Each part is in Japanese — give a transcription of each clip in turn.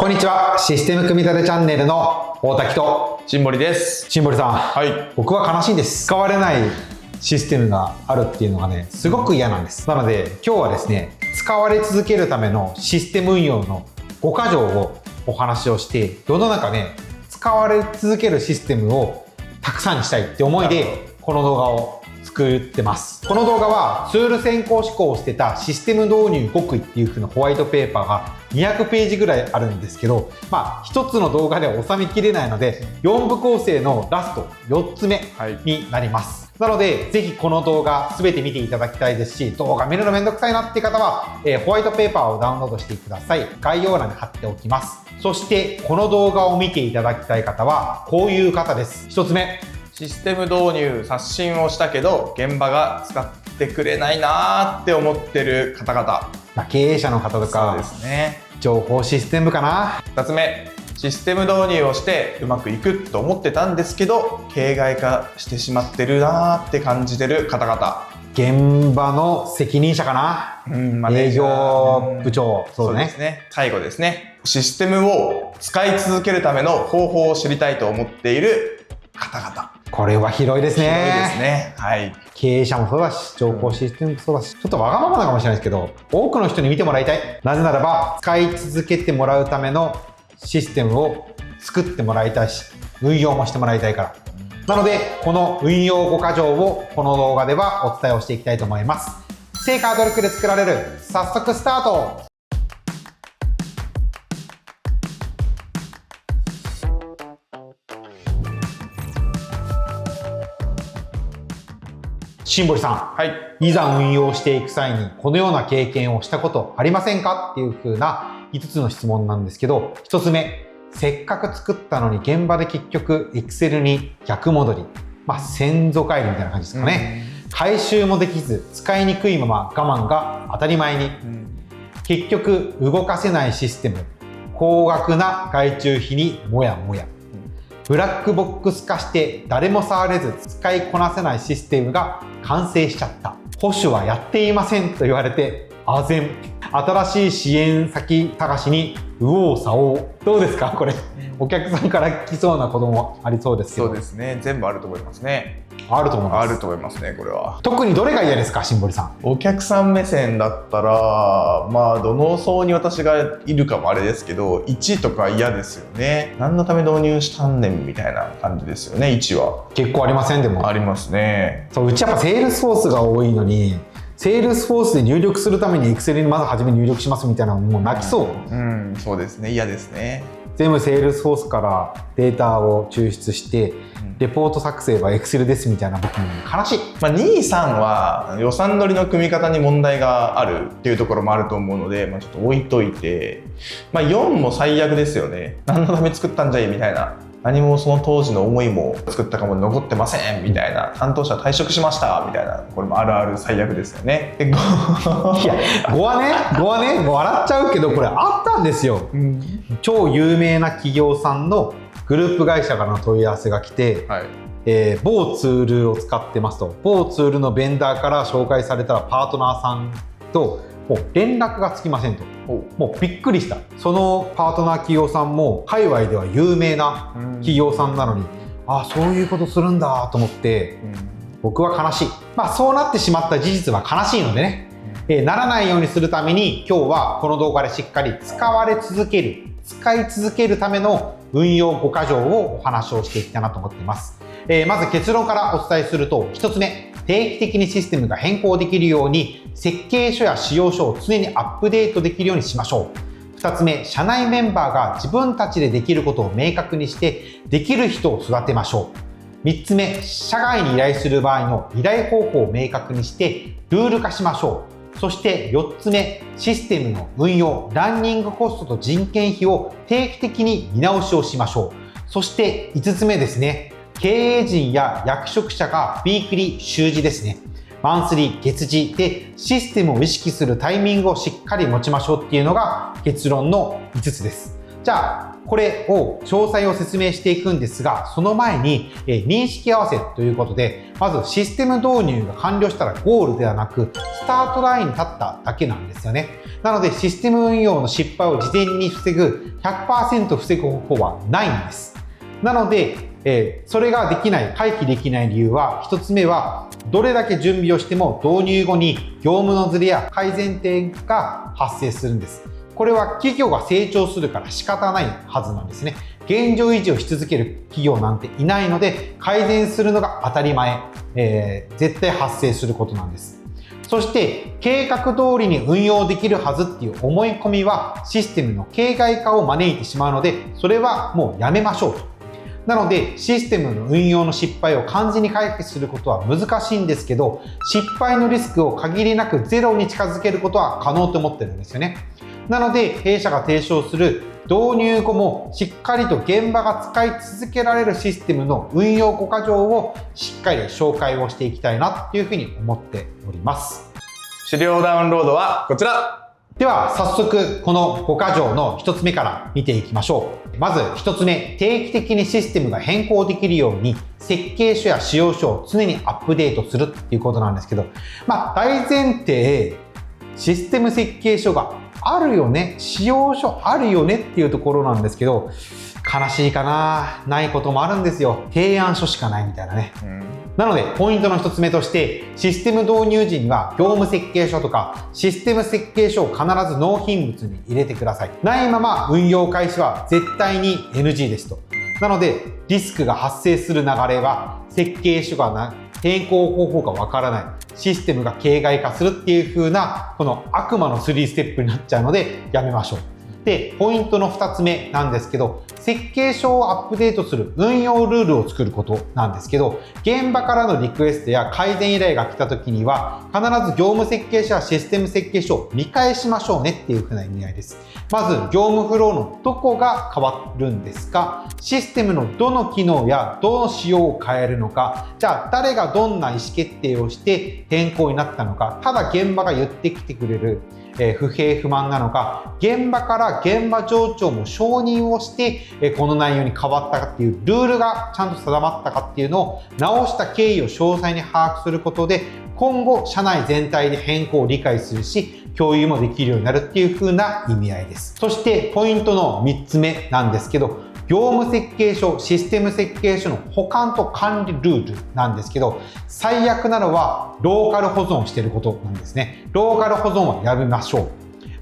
こんにちは。システム組み立てチャンネルの大滝と新森です。新森さん、はい。僕は悲しいんです。使われないシステムがあるっていうのがね、すごく嫌なんです。なので今日はですね、使われ続けるためのシステム運用の5か条をお話をして、世の中ね、使われ続けるシステムをたくさんにしたいって思いでこの動画を作ってます。この動画はツール先行思考を捨てたシステム導入極意っていう風なホワイトペーパーが200ページぐらいあるんですけど、一つの動画では収めきれないので4部構成のラスト4つ目になります。なのでぜひこの動画全て見ていただきたいですし、動画見るのめんどくさいなっていう方は、ホワイトペーパーをダウンロードしてください。概要欄に貼っておきます。そしてこの動画を見ていただきたい方はこういう方です。1つ目、システム導入刷新をしたけど現場が使ってくれないなーって思ってる方々。経営者の方とか、そうですね。情報システムかな。2つ目、システム導入をしてうまくいくと思ってたんですけど形骸化してしまってるなーって感じてる方々。現場の責任者かな。営業部長。そうですね。最後ですね、システムを使い続けるための方法を知りたいと思っている方々。これは広いですね。広いですね。はい。経営者もそうだし、情報システムもそうだし、ちょっとわがままなのかもしれないですけど、多くの人に見てもらいたい。なぜならば、使い続けてもらうためのシステムを作ってもらいたいし、運用もしてもらいたいから。なので、この運用5か条をこの動画ではお伝えをしていきたいと思います。成果努力で作られる。早速スタート。新堀さん、はい。いざ運用していく際にこのような経験をしたことありませんかっていう風な5つの質問なんですけど、1つ目、せっかく作ったのに現場で結局 Excel に逆戻り、先祖返りみたいな感じですかね。回収もできず使いにくいまま我慢が当たり前に、結局動かせないシステム、高額な外注費にもやもや、ブラックボックス化して誰も触れず使いこなせないシステムが完成しちゃった。保守はやっていませんと言われて唖然。新しい支援先探しに右往左往。どうですかこれ。お客さんから来そうなこともありそうですけど。そうですね。全部あると思いますね。あると思います。あると思いますね、これは。特にどれが嫌ですか、新堀さん。お客さん目線だったら、どの層に私がいるかもあれですけど、1とか嫌ですよね。何のため導入したんねんみたいな感じですよね、1は。結構ありませんでも。ありますね。そう、うちやっぱセールスフォースが多いのに、セールスフォースで入力するために Excel にまず初め入力しますみたいなのもう泣きそう。そうですね。嫌ですね。全部セールスフォースからデータを抽出して、レポート作成は Excel ですみたいな、僕も悲しい。2、3は予算取りの組み方に問題があるっていうところもあると思うので、ちょっと置いといて、4も最悪ですよね。何のため作ったんじゃいみたいな。何もその当時の思いも作ったかも残ってませんみたいな。担当者退職しましたみたいな。これもあるある最悪ですよね。いや、5はね、笑っちゃうけど、これあったんですよ。超有名な企業さんのグループ会社からの問い合わせが来て、某ツールを使ってますと。某ツールのベンダーから紹介されたらパートナーさんともう連絡がつきませんと。もうびっくりした。そのパートナー企業さんも界隈では有名な企業さんなのに、そういうことするんだと思って、僕は悲しい。そうなってしまった事実は悲しいのでね、ならないようにするために今日はこの動画でしっかり使われ続ける、使い続けるための運用5か条をお話をしていきたいなと思っています。まず結論からお伝えすると、1つ目、定期的にシステムが変更できるように設計書や仕様書を常にアップデートできるようにしましょう。2つ目、社内メンバーが自分たちでできることを明確にしてできる人を育てましょう。3つ目、社外に依頼する場合の依頼方法を明確にしてルール化しましょう。そして4つ目、システムの運用、ランニングコストと人件費を定期的に見直しをしましょう。そして5つ目ですね、経営陣や役職者がウィークリー、週次ですね、マンスリー、月次でシステムを意識するタイミングをしっかり持ちましょうっていうのが結論の5つです。じゃあこれを詳細を説明していくんですが、その前に認識合わせということで、まずシステム導入が完了したらゴールではなくスタートラインに立っただけなんですよね。なのでシステム運用の失敗を事前に防ぐ 100% 防ぐ方法はないんです。なので、それができない、回避できない理由は、1つ目はどれだけ準備をしても導入後に業務のズレや改善点が発生するんです。これは企業が成長するから仕方ないはずなんですね。現状維持をし続ける企業なんていないので、改善するのが当たり前、絶対発生することなんです。そして計画通りに運用できるはずっていう思い込みはシステムの形骸化を招いてしまうので、それはもうやめましょうと。なのでシステムの運用の失敗を完全に回避することは難しいんですけど、失敗のリスクを限りなくゼロに近づけることは可能と思ってるんですよね。なので弊社が提唱する導入後もしっかりと現場が使い続けられるシステムの運用5か条をしっかり紹介をしていきたいなっていうふうに思っております。資料ダウンロードはこちら。では早速この5か条の1つ目から見ていきましょう。まず1つ目、定期的にシステムが変更できるように設計書や使用書を常にアップデートするっていうことなんですけど、大前提システム設計書があるよね、使用書あるよねっていうところなんですけど、悲しいかな、ないこともあるんですよ。提案書しかないみたいなね。なのでポイントの1つ目として、システム導入時には業務設計書とかシステム設計書を必ず納品物に入れてください。ないまま運用開始は絶対に NG ですと。なのでリスクが発生する流れは設計書が変更方法がわからない、システムが形骸化するっていう風なこの悪魔の3ステップになっちゃうのでやめましょう。で、ポイントの2つ目なんですけど、設計書をアップデートする運用ルールを作ることなんですけど、現場からのリクエストや改善依頼が来た時には必ず業務設計書やシステム設計書を見返しましょうねっていう風な意味合いです。まず業務フローのどこが変わるんですか、システムのどの機能やどの仕様を変えるのか、じゃあ誰がどんな意思決定をして変更になったのか、ただ現場が言ってきてくれる不平不満なのか、現場から現場上長も承認をしてこの内容に変わったかっていうルールがちゃんと定まったかっていうのを直した経緯を詳細に把握することで、今後社内全体で変更を理解するし共有もできるようになるっていう風な意味合いです。そしてポイントの3つ目なんですけど、業務設計書、システム設計書の保管と管理ルールなんですけど、最悪なのはローカル保存をしていることなんですね。ローカル保存はやめましょう。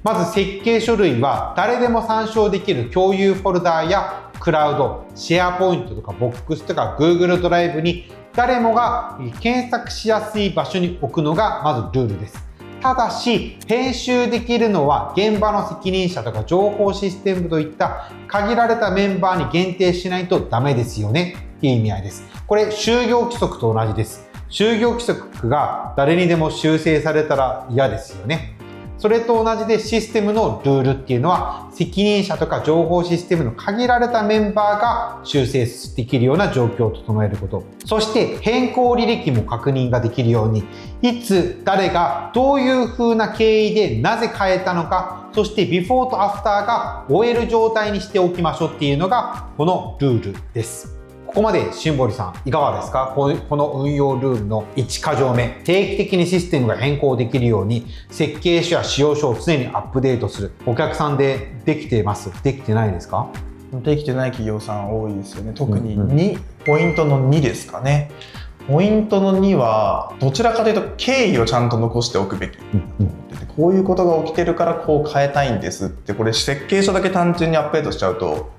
まず設計書類は誰でも参照できる共有フォルダーやクラウド、シェアポイントとかボックスとか Google ドライブに誰もが検索しやすい場所に置くのがまずルールです。ただし編集できるのは現場の責任者とか情報システムといった限られたメンバーに限定しないとダメですよねっていう意味合いです。これ就業規則と同じです。就業規則が誰にでも修正されたら嫌ですよね。それと同じでシステムのルールっていうのは責任者とか情報システムの限られたメンバーが修正できるような状況を整えること。そして変更履歴も確認ができるように、いつ誰がどういう風な経緯でなぜ変えたのか、そしてビフォーとアフターが終える状態にしておきましょうっていうのがこのルールです。ここまで新堀さんいかがですか？この運用ルールの1か条目、定期的にシステムが変更できるように設計書や使用書を常にアップデートする。お客さんでできてます？できてないですか？できてない企業さん多いですよね。特にポイントの2ですかね。ポイントの2はどちらかというと経緯をちゃんと残しておくべき。こういうことが起きてるからこう変えたいんですって、これ設計書だけ単純にアップデートしちゃうと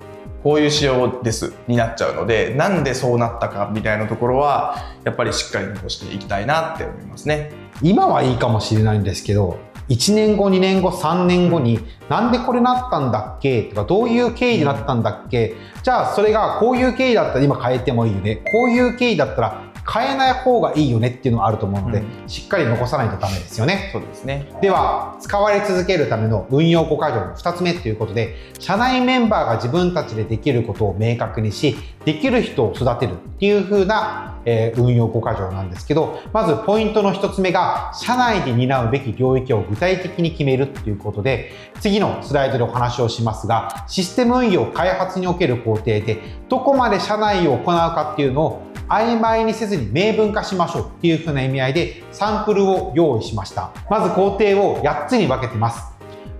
こういう仕様ですになっちゃうので、なんでそうなったかみたいなところはやっぱりしっかり残していきたいなって思いますね。今はいいかもしれないんですけど、1年後2年後3年後になんでこれなったんだっけとか、どういう経緯でなったんだっけ、じゃあそれがこういう経緯だったら今変えてもいいよね、こういう経緯だったら変えない方がいいよねっていうのがあると思うので、しっかり残さないとダメですよね。そうですね。では使われ続けるための運用5か条の2つ目ということで、社内メンバーが自分たちでできることを明確にし、できる人を育てるっていう風な、運用5か条なんですけど、まずポイントの1つ目が社内で担うべき領域を具体的に決めるっていうことで、次のスライドでお話をしますが、システム運用開発における工程でどこまで社内を行うかっていうのを曖昧にせずに明文化しましょうっていう風な意味合いでサンプルを用意しました。まず工程を8つに分けてます。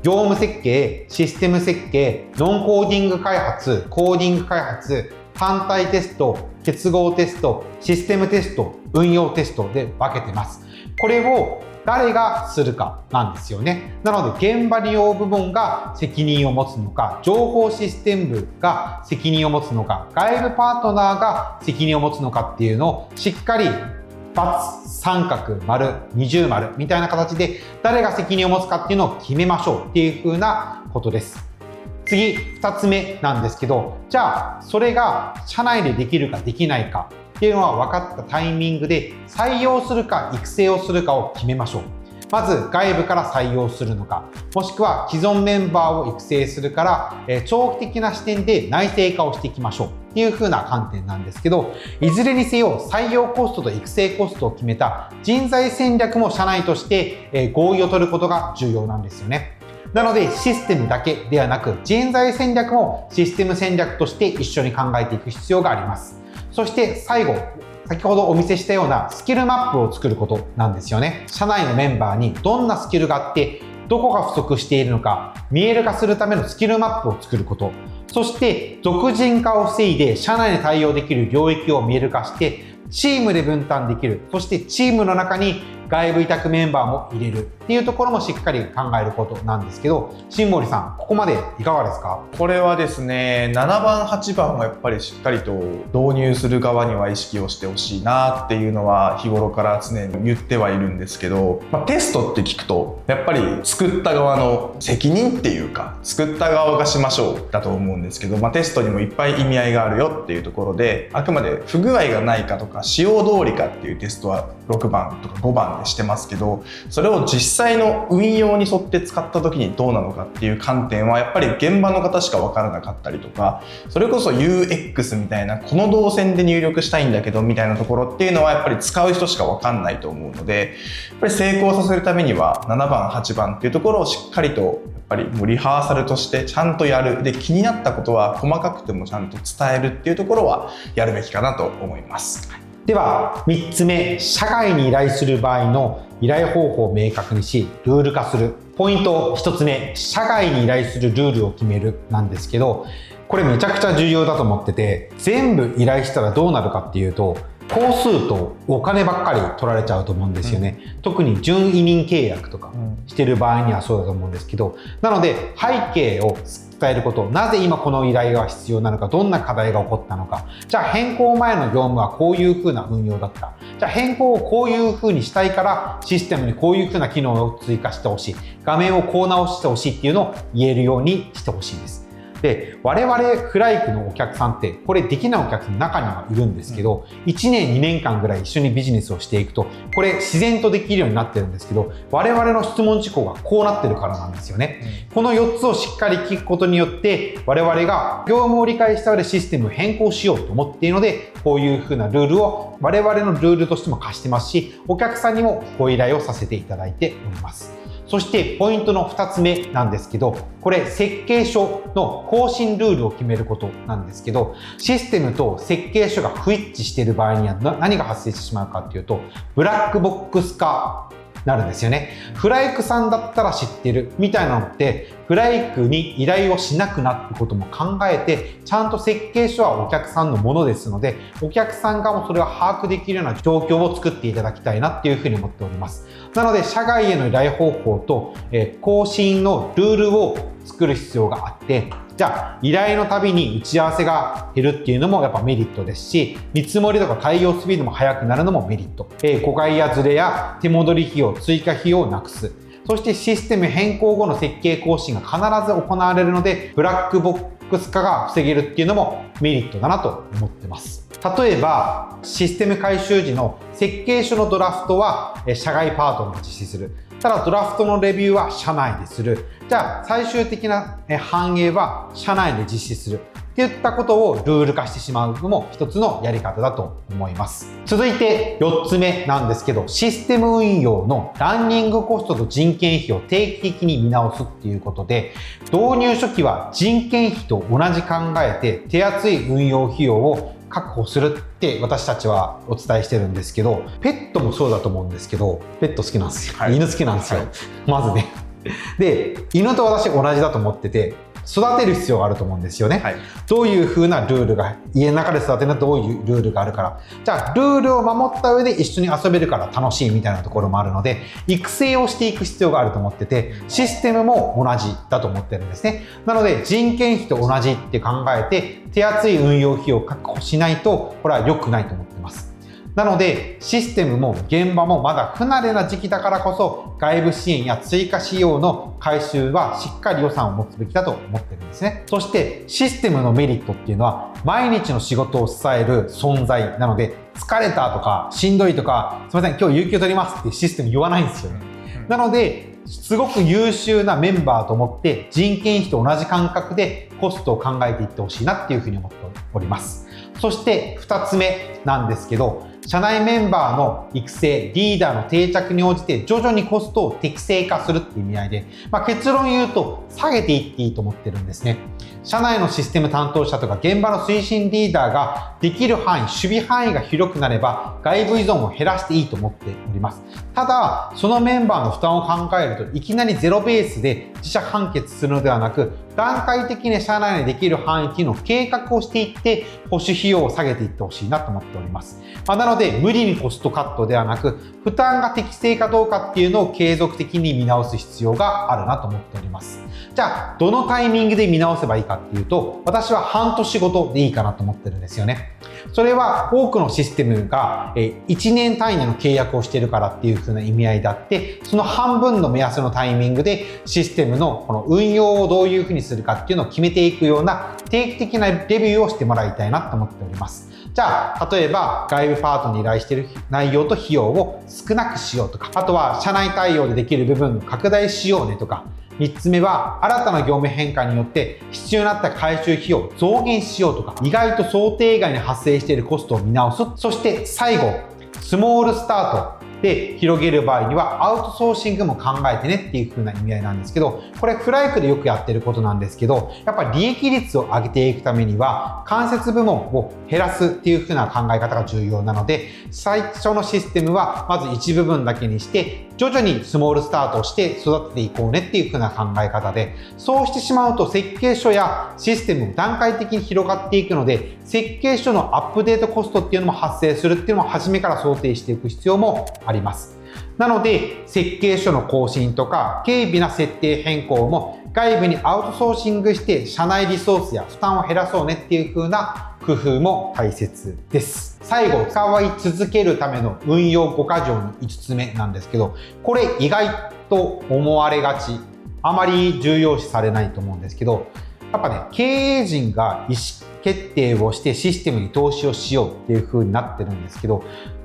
業務設計、システム設計、ノンコーディング開発、コーディング開発、単体テスト、結合テスト、システムテスト、運用テストで分けてます。これを誰がするかなんですよね。なので現場利用部門が責任を持つのか、情報システム部が責任を持つのか、外部パートナーが責任を持つのかっていうのをしっかり×、三角、丸、二重丸みたいな形で誰が責任を持つかっていうのを決めましょうっていう風なことです。次、2つ目なんですけど、じゃあそれが社内でできるかできないかっていうのは分かったタイミングで採用するか育成をするかを決めましょう。まず外部から採用するのか、もしくは既存メンバーを育成するから、長期的な視点で内製化をしていきましょうっていう風な観点なんですけど、いずれにせよ採用コストと育成コストを決めた人材戦略も社内として、合意を取ることが重要なんですよね。なのでシステムだけではなく人材戦略もシステム戦略として一緒に考えていく必要があります。そして最後、先ほどお見せしたようなスキルマップを作ることなんですよね。社内のメンバーにどんなスキルがあってどこが不足しているのか見える化するためのスキルマップを作ること、そして属人化を防いで社内に対応できる領域を見える化してチームで分担できる、そしてチームの中に外部委託メンバーも入れるっていうところもしっかり考えることなんですけど、新森さん、ここまでいかがですか？これはですね、7番8番はやっぱりしっかりと導入する側には意識をしてほしいなっていうのは日頃から常に言ってはいるんですけど、テストって聞くとやっぱり作った側の責任っていうか作った側がしましょうだと思うんですけど、テストにもいっぱい意味合いがあるよっていうところで、あくまで不具合がないかとか使用通りかっていうテストは6番とか5番でしてますけど、それを実際の運用に沿って使った時にどうなのかっていう観点はやっぱり現場の方しか分からなかったりとか、それこそ UX みたいなこの動線で入力したいんだけどみたいなところっていうのはやっぱり使う人しか分かんないと思うので、やっぱり成功させるためには7番8番っていうところをしっかりとやっぱりもうリハーサルとしてちゃんとやる。で、気になったことは細かくてもちゃんと伝えるっていうところはやるべきかなと思います。では3つ目、社外に依頼する場合の依頼方法を明確にしルール化する。ポイント1つ目、社外に依頼するルールを決めるなんですけど、これめちゃくちゃ重要だと思ってて、全部依頼したらどうなるかっていうと工数とお金ばっかり取られちゃうと思うんですよね。特に準委任契約とかしてる場合にはそうだと思うんですけど、なので背景を伝えること、なぜ今この依頼が必要なのか、どんな課題が起こったのか、じゃあ変更前の業務はこういう風な運用だった、じゃあ変更をこういう風にしたいからシステムにこういう風な機能を追加してほしい、画面をこう直してほしいっていうのを言えるようにしてほしいです。で、我々フライクのお客さんってこれできないお客さんの中にはいるんですけど、1年2年間ぐらい一緒にビジネスをしていくとこれ自然とできるようになってるんですけど、我々の質問事項がこうなってるからなんですよね。この4つをしっかり聞くことによって我々が業務を理解した上でシステムを変更しようと思っているので、こういう風なルールを我々のルールとしても課してますし、お客さんにもご依頼をさせていただいております。そしてポイントの2つ目なんですけど、これ設計書の更新ルールを決めることなんですけど、システムと設計書が不一致している場合には何が発生してしまうかっていうと、ブラックボックス化なるんですよね。フライクさんだったら知ってるみたいなのってフライクに依頼をしなくなることも考えて、ちゃんと設計書はお客さんのものですので、お客さんがもそれを把握できるような状況を作っていただきたいなっていうふうに思っております。なので社外への依頼方法と、更新のルールを作る必要があって、じゃあ依頼のたびに打ち合わせが減るっていうのもやっぱメリットですし、見積もりとか対応スピードも速くなるのもメリット。誤解やズレや手戻り費用、追加費用をなくす。そしてシステム変更後の設計更新が必ず行われるので、ブラックボックス化が防げるっていうのもメリットだなと思ってます。例えばシステム改修時の設計書のドラフトは社外パートナーが実施する。ただドラフトのレビューは社内でする。じゃあ最終的な反映は社内で実施するっていったことをルール化してしまうのも一つのやり方だと思います。続いて4つ目なんですけど、システム運用のランニングコストと人件費を定期的に見直すっていうことで、導入初期は人件費と同じ考えて手厚い運用費用を確保するって私たちはお伝えしてるんですけど、ペットもそうだと思うんですけど、ペット好きなんですよ、犬好きなんですよ、まずねで、犬と私同じだと思ってて、育てる必要があると思うんですよね。はい、どういう風なルールが、家の中で育てるのはどういうルールがあるから。じゃあ、ルールを守った上で一緒に遊べるから楽しいみたいなところもあるので、育成をしていく必要があると思ってて、システムも同じだと思ってるんですね。なので、人件費と同じって考えて、手厚い運用費を確保しないと、これは良くないと思ってます。なので、システムも現場もまだ不慣れな時期だからこそ、外部支援や追加費用の回収はしっかり予算を持つべきだと思ってるんですね。そして、システムのメリットっていうのは、毎日の仕事を支える存在なので、疲れたとか、しんどいとか、すいません、今日有給取りますってシステム言わないんですよね。なので、すごく優秀なメンバーと思って、人件費と同じ感覚でコストを考えていってほしいなっていうふうに思っております。そして2つ目なんですけど、社内メンバーの育成、リーダーの定着に応じて徐々にコストを適正化するっていう意味合いで、結論言うと下げていっていいと思ってるんですね。社内のシステム担当者とか現場の推進リーダーができる範囲、守備範囲が広くなれば外部依存を減らしていいと思っております。ただ、そのメンバーの負担を考えるといきなりゼロベースで自社完結するのではなく、段階的に社内でできる範囲っていうのを計画をしていって保守費用を下げていってほしいなと思っております。なので無理にコストカットではなく、負担が適正かどうかっていうのを継続的に見直す必要があるなと思っております。じゃあどのタイミングで見直せばいいかっていうと、私は半年ごとでいいかなと思ってるんですよね。それは多くのシステムが1年単位での契約をしているからっていう風な意味合いであって、その半分の目安のタイミングでシステムのこの運用をどういう風にするかっていうのを決めていくような定期的なレビューをしてもらいたいなと思っております。じゃあ例えば外部パートに依頼している内容と費用を少なくしようとか、あとは社内対応でできる部分を拡大しようねとか、3つ目は新たな業務変化によって必要になった回収費用を増減しようとか、意外と想定外に発生しているコストを見直す。そして最後、スモールスタートで広げる場合にはアウトソーシングも考えてねっていう風な意味合いなんですけど、これフライクでよくやってることなんですけど、やっぱり利益率を上げていくためには間接部門を減らすっていう風な考え方が重要なので、最初のシステムはまず一部分だけにして徐々にスモールスタートをして育てていこうねっていう風な考え方で、そうしてしまうと設計書やシステムも段階的に広がっていくので、設計書のアップデートコストっていうのも発生するっていうのも初めから想定していく必要もあります。なので設計書の更新とか軽微な設定変更も外部にアウトソーシングして社内リソースや負担を減らそうねっていう風な工夫も大切です。最後、使い続けるための運用5か条の5つ目なんですけど、これ意外と思われがち、あまり重要視されないと思うんですけど、やっぱね、経営陣が意思決定をしてシステムに投資をしようっていう風になってるんですけど、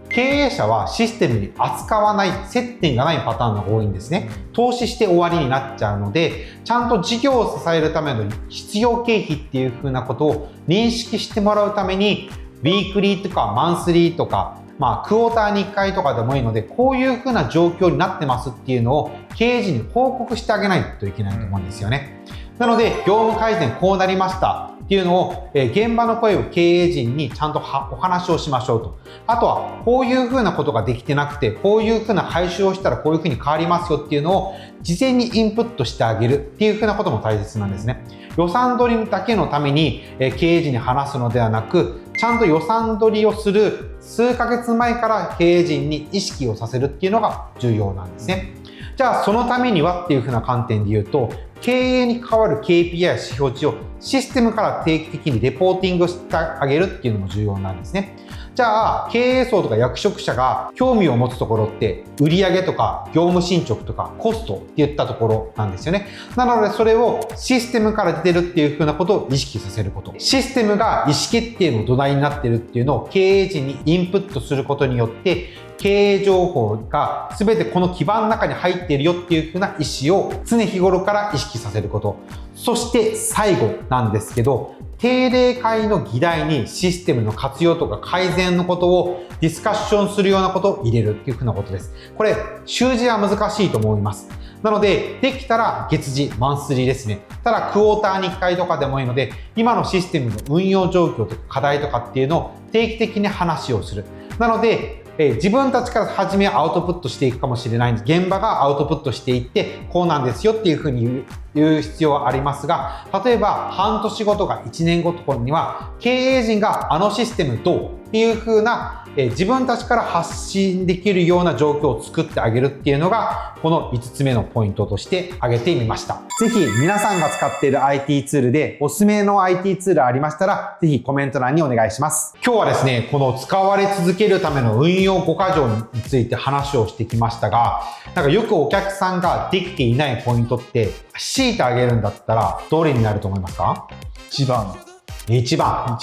経営者はシステムに扱わない、接点がないパターンが多いんですね。投資して終わりになっちゃうので、ちゃんと事業を支えるための必要経費っていう風なことを認識してもらうために、ウィークリーとかマンスリーとか、クォーターに1回とかでもいいので、こういう風な状況になってますっていうのを経営陣に報告してあげないといけないと思うんですよね。なので、業務改善こうなりましたっていうのを、現場の声を経営陣にちゃんとお話をしましょうと。あとは、こういう風なことができてなくて、こういう風な回収をしたらこういう風に変わりますよっていうのを事前にインプットしてあげるっていう風なことも大切なんですね。予算取りだけのために経営陣に話すのではなく、ちゃんと予算取りをする数ヶ月前から経営陣に意識をさせるっていうのが重要なんですね。じゃあそのためにはっていう風な観点で言うと、経営に関わる KPI や指標値をシステムから定期的にレポーティングしてあげるっていうのも重要なんですね。じゃあ経営層とか役職者が興味を持つところって売上とか業務進捗とかコストっていったところなんですよね。なのでそれをシステムから出てるっていう風なことを意識させること。システムが意思決定の土台になってるっていうのを経営陣にインプットすることによって経営情報が全てこの基盤の中に入っているよっていう風な意思を常日頃から意識させること。そして最後なんですけど、定例会の議題にシステムの活用とか改善のことをディスカッションするようなことを入れるっていう風なことです。これ、習字は難しいと思います。なので、できたら月次、マンスリーですね。ただ、クォーターに1回とかでもいいので、今のシステムの運用状況とか課題とかっていうのを定期的に話をする。なので、自分たちから初めアウトプットしていくかもしれないんです。現場がアウトプットしていってこうなんですよっていうふうに言う必要はありますが、例えば半年後とか1年後とかには経営陣があのシステムどうっていうふうな自分たちから発信できるような状況を作ってあげるっていうのがこの5つ目のポイントとして挙げてみました。ぜひ皆さんが使っている IT ツールでおすすめの IT ツールありましたらぜひコメント欄にお願いします。今日はですね、この使われ続けるための運用5か条について話をしてきましたが、なんかよくお客さんができていないポイントって強いてあげるんだったらどれになると思いますか1番、あ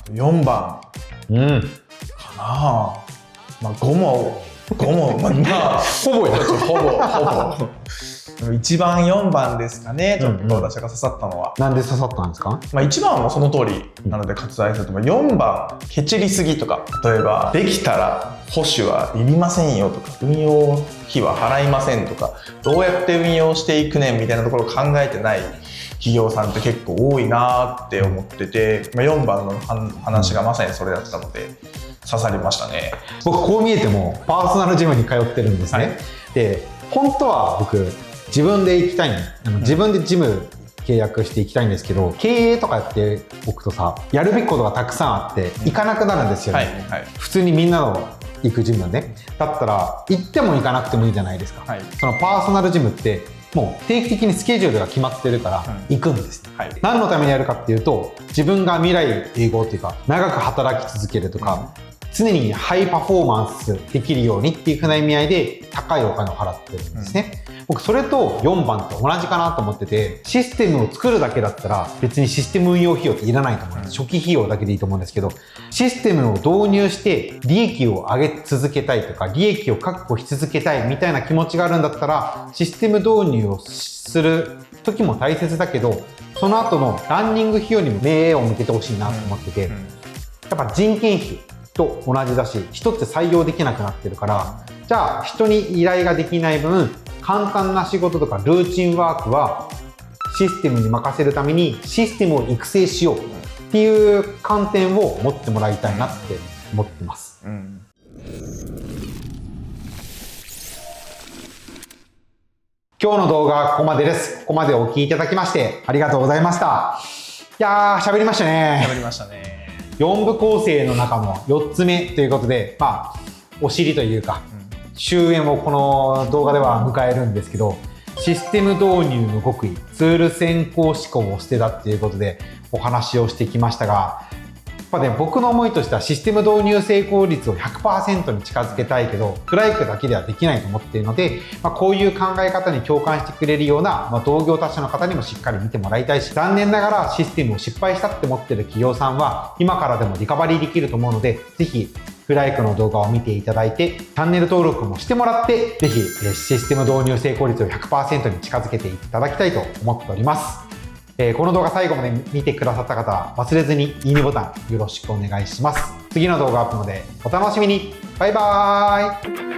と4番かな。5もほぼやほぼ1番4番ですかね。ちょっと私が刺さったのは、なんで刺さったんですか？1番はその通りなので割愛すると、4番ケチりすぎとか、例えばできたら保守はいりませんよとか、運用費は払いませんとか、どうやって運用していくねんみたいなところを考えてない企業さんって結構多いなって思ってて、4番の話がまさにそれだったので刺さりましたね。僕こう見えてもパーソナルジムに通ってるんですね、で本当は僕自分で行きたい自分でジム契約していきたいんですけど、経営とかやっておくとさ、やるべきことがたくさんあって行かなくなるんですよね、普通にみんなの行くジムね。だったら行っても行かなくてもいいじゃないですか、そのパーソナルジムってもう定期的にスケジュールが決まってるから行くんです、何のためにやるかっていうと、自分が未来永劫っていうか長く働き続けるとか、常にハイパフォーマンスできるようにっていうふうな意味合いで高いお金を払ってるんですね、僕それと4番と同じかなと思ってて、システムを作るだけだったら別にシステム運用費用っていらないと思うんです、初期費用だけでいいと思うんですけど、システムを導入して利益を上げ続けたいとか利益を確保し続けたいみたいな気持ちがあるんだったら、システム導入をする時も大切だけど、その後のランニング費用にも目を向けてほしいなと思ってて、やっぱ人件費と同じだし、人って採用できなくなってるから、じゃあ人に依頼ができない分簡単な仕事とかルーチンワークはシステムに任せるためにシステムを育成しようっていう観点を持ってもらいたいなって思ってます、今日の動画はここまでです。ここまでお聞きいただきましてありがとうございました。いやー、喋りましたね。4部構成の中の4つ目ということで、お尻というか、終焉をこの動画では迎えるんですけど、システム導入の極意、ツール先行思考を捨てたっていうことでお話をしてきましたが、やっぱね、僕の思いとしてはシステム導入成功率を 100% に近づけたいけど、クライクだけではできないと思っているので、こういう考え方に共感してくれるような、同業他社の方にもしっかり見てもらいたいし、残念ながらシステムを失敗したって思ってる企業さんは今からでもリカバリーできると思うので、ぜひクライクの動画を見ていただいて、チャンネル登録もしてもらって、ぜひシステム導入成功率を 100% に近づけていただきたいと思っております。この動画最後まで見てくださった方は忘れずにいいねボタンよろしくお願いします。次の動画アップまでお楽しみに。バイバーイ。